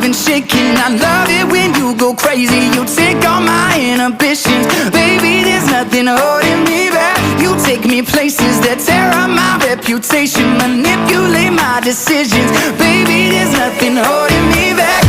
and shaking. I love it when you go crazy. You take all my inhibitions. Baby, there's nothing holding me back. You take me places that tear up my reputation, manipulate my decisions. Baby, there's nothing holding me back.